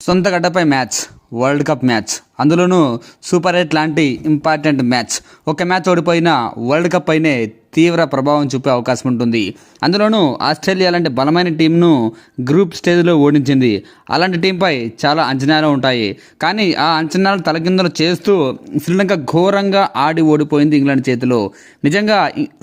సొంత గడ్డపై match, world cup match, అందులోనూ సూపర్ 8 లాంటి ఇంపార్టెంట్ మ్యాచ్. ఒక మ్యాచ్ ఓడిపోయినా వరల్డ్ కప్ పైనే తీవ్ర ప్రభావం చూపే అవకాశం ఉంటుంది. అందులోనూ ఆస్ట్రేలియా లాంటి బలమైన టీంను గ్రూప్ స్టేజ్లో ఓడించింది. అలాంటి టీంపై చాలా అంచనాలు ఉంటాయి. కానీ ఆ అంచనాలు తలకిందులు చేస్తూ శ్రీలంక ఘోరంగా ఆడి ఓడిపోయింది ఇంగ్లాండ్ చేతిలో. నిజంగా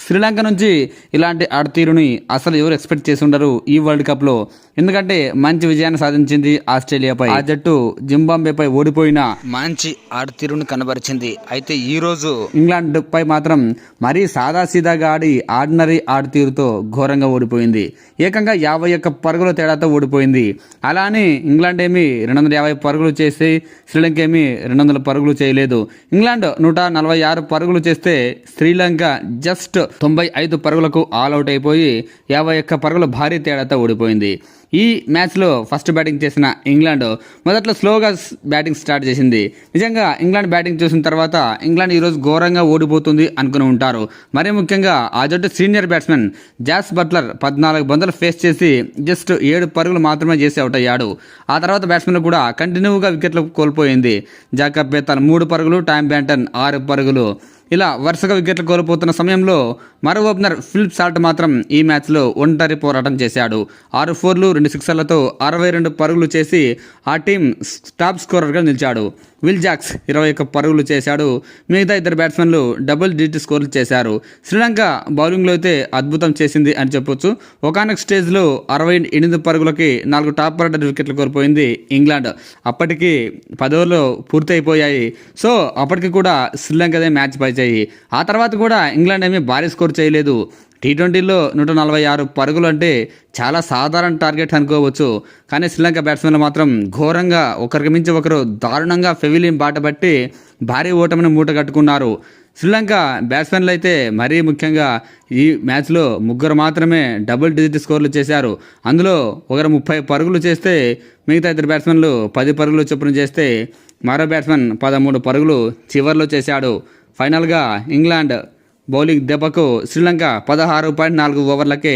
శ్రీలంక నుంచి ఇలాంటి ఆడతీరుని అసలు ఎవరు ఎక్స్పెక్ట్ చేసి ఉండరు ఈ వరల్డ్ కప్లో. ఎందుకంటే మంచి విజయాన్ని సాధించింది ఆస్ట్రేలియాపై. ఆ జట్టు జింబాబ్వేపై ఓడిపోయిన మంచి ఆడతీరును కనబరిచింది. అయితే ఈరోజు ఇంగ్లాండ్ పై మాత్రం మరీ సాదాసీదాగా ఆడి ఆర్డినరీ ఆడతీరుతో ఘోరంగా ఓడిపోయింది. ఏకంగా 51 పరుగుల తేడాతో ఓడిపోయింది. అలా అని ఇంగ్లాండ్ ఏమి 250 పరుగులు చేసి శ్రీలంక ఏమి 200 పరుగులు చేయలేదు. ఇంగ్లాండ్ 146 పరుగులు చేస్తే శ్రీలంక జస్ట్ 95 పరుగులకు ఆల్అవుట్ అయిపోయి 51 పరుగుల భారీ తేడాతో ఓడిపోయింది. ఈ మ్యాచ్లో ఫస్ట్ బ్యాటింగ్ చేసిన ఇంగ్లాండ్ మొదట్లో స్లోగా బ్యాటింగ్ స్టార్ట్ చేసింది. నిజంగా ఇంగ్లాండ్ బ్యాటింగ్ చూసిన తర్వాత ఇంగ్లాండ్ ఈరోజు ఘోరంగా ఓడిపోతుంది అనుకుని ఉంటారు. మరీ ముఖ్యంగా ఆ జట్టు సీనియర్ బ్యాట్స్మెన్ జాస్ బట్లర్ 14 బంతులు ఫేస్ చేసి జస్ట్ 7 పరుగులు మాత్రమే చేసి అవుట్ అయ్యాడు. ఆ తర్వాత బ్యాట్స్మెన్ కూడా కంటిన్యూగా వికెట్లు కోల్పోయింది. జాకబ్ బేతాల్ 3 పరుగులు, టామ్ బ్యాంటన్ 6 పరుగులు, ఇలా వరుసగా వికెట్లు కోల్పోతున్న సమయంలో మరో ఓపెనర్ ఫిలిప్ సాల్ట్ మాత్రం ఈ మ్యాచ్లో ఒంటరి పోరాటం చేశాడు. 6 ఫోర్లు 2 సిక్సర్లతో 62 పరుగులు చేసి ఆ టీం టాప్ స్కోరర్గా నిలిచాడు. విల్ జాక్స్ 21 పరుగులు చేశాడు. మిగతా ఇద్దరు బ్యాట్స్మెన్లు డబుల్ డిజిట్ స్కోర్లు చేశారు. శ్రీలంక బౌలింగ్లో అయితే అద్భుతం చేసింది అని చెప్పొచ్చు. ఒకానొక స్టేజ్లో 68 పరుగులకి 4 టాప్ ఆర్డర్ వికెట్లు కోల్పోయింది ఇంగ్లాండ్. అప్పటికి 10 ఓవర్లు పూర్తి అయిపోయాయి. సో అప్పటికి కూడా శ్రీలంకదే మ్యాచ్ పై చేయి. ఆ తర్వాత కూడా ఇంగ్లాండ్ ఏమీ భారీ స్కోర్ చేయలేదు. T20లో 146 పరుగులు అంటే చాలా సాధారణ టార్గెట్ అనుకోవచ్చు. కానీ శ్రీలంక బ్యాట్స్మెన్లు మాత్రం ఘోరంగా ఒకరికి మించి ఒకరు దారుణంగా ఫెవిలియన్ బాట బట్టి భారీ ఓటమిని మూట కట్టుకున్నారు. శ్రీలంక బ్యాట్స్మెన్లు అయితే మరీ ముఖ్యంగా ఈ మ్యాచ్లో 3 మాత్రమే డబుల్ డిజిట్ స్కోర్లు చేశారు. అందులో ఒకరు 30 పరుగులు చేస్తే మిగతా ఇద్దరు బ్యాట్స్మెన్లు 10 పరుగులు చొప్పున చేస్తే మరో బ్యాట్స్మెన్ 13 పరుగులు చివర్లో చేశాడు. ఫైనల్గా ఇంగ్లాండ్ బౌలింగ్ దెబ్బకు శ్రీలంక 16.4 ఓవర్లకే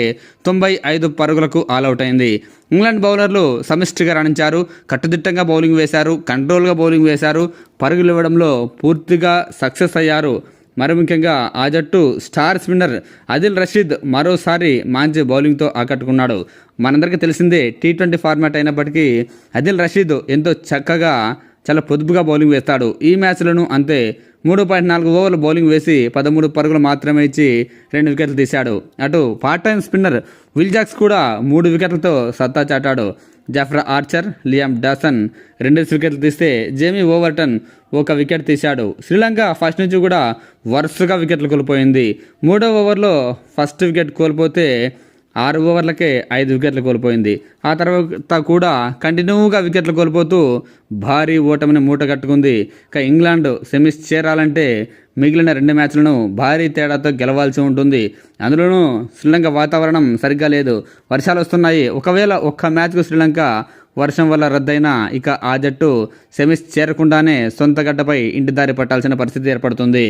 95 పరుగులకు ఆల్అవుట్ అయింది. ఇంగ్లాండ్ బౌలర్లు సమిష్టిగా రాణించారు. కట్టుదిట్టంగా బౌలింగ్ వేశారు, కంట్రోల్గా బౌలింగ్ వేశారు, పరుగులు ఇవ్వడంలో పూర్తిగా సక్సెస్ అయ్యారు. మరి ముఖ్యంగా ఆ జట్టు స్టార్ స్పిన్నర్ అదిల్ రషీద్ మరోసారి మంచి బౌలింగ్తో ఆకట్టుకున్నాడు. మనందరికీ తెలిసిందే T20 ఫార్మాట్ అయినప్పటికీ అదిల్ రషీద్ ఎంతో చక్కగా చాలా పొదుపుగా బౌలింగ్ వేస్తాడు. ఈ మ్యాచ్లోనూ అంతే. 3.4 ఓవర్లు బౌలింగ్ వేసి 13 పరుగులు మాత్రమే ఇచ్చి 2 వికెట్లు తీశాడు. అటు part time spinner Will Jacks కూడా 3 వికెట్లతో సత్తా చాటాడు. జాఫ్రా ఆర్చర్, లియామ్ డాసన్ 2 వికెట్లు తీస్తే జేమీ ఓవర్టన్ 1 వికెట్ తీశాడు. శ్రీలంక ఫస్ట్ నుంచి కూడా వరుసగా వికెట్లు కోల్పోయింది. 3వ ఓవర్లో ఫస్ట్ వికెట్ కోల్పోతే 6 ఓవర్లకే 5 వికెట్లు కోల్పోయింది. ఆ తర్వాత కూడా కంటిన్యూగా వికెట్లు కోల్పోతూ భారీ ఓటమిని మూట కట్టుకుంది. ఇక ఇంగ్లాండ్ సెమీస్ చేరాలంటే మిగిలిన 2 మ్యాచ్లను భారీ తేడాతో గెలవాల్సి ఉంటుంది. అందులోనూ శ్రీలంక వాతావరణం సరిగ్గా లేదు, వర్షాలు వస్తున్నాయి. ఒకవేళ ఒక్క మ్యాచ్కు శ్రీలంక వర్షం వల్ల రద్దయినా ఇక ఆ జట్టు సెమీస్ చేరకుండానే సొంత గడ్డపై ఇంటి దారి పట్టాల్సిన పరిస్థితి ఏర్పడుతుంది.